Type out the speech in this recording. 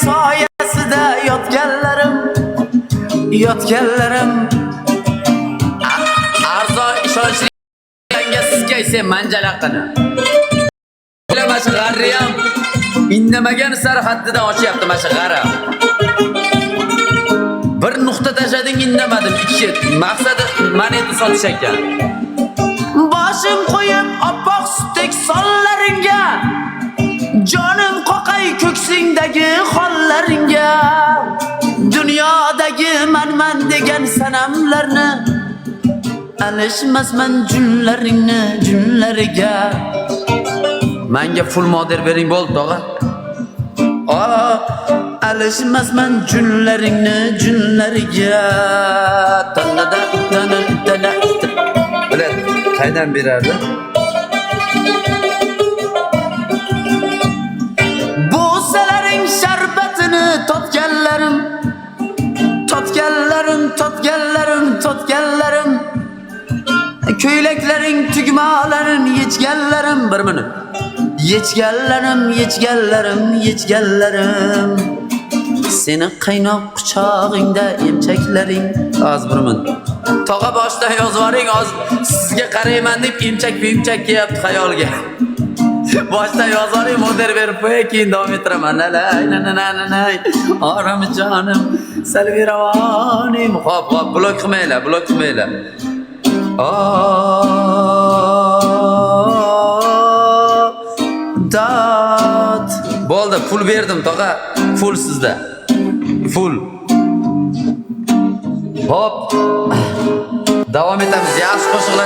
soyasida yotganlarim arzon ishonchli sizga sen manjalaqini mana shu g'arri ham indamagan sari haddidan oshyapti mana shu g'ara. Bir nuqta tashlading indamadim, ikki maqsadi moneta sotish ekan. Boshim qo'yib oppoq sutdek sonlaringga, jonim qoqay ko'ksingdagi xollaringga, dunyodagi man degan sanamlarni alishmasman junlariga. Menga full model bering bo'ldi tog'a. Alishmasman junlariga. Bilet qaydan berardi? Bo'salaring sharbatini totganlarim. Ko'ylaklaring tugmalarin yechganlarim. Bir minut. Yechganlarim. Seni qaynoq quchog'ingda emchaklaring. Az bir minut. Tog'a boshdan yozvoring, hozir sizga qarayman deb emchak kelyapti xayolga. Boshdan yozvoring, model berib qo'yay, keyin davom ettiraman. Nanay. Oram jonim, salviravonim. Xo'p, blok qilmanglar. Bo'ldi, pul berdim tog'a. Full sizda. Full. Hop. Davom etamiz. Yaxshi qo'shiqlar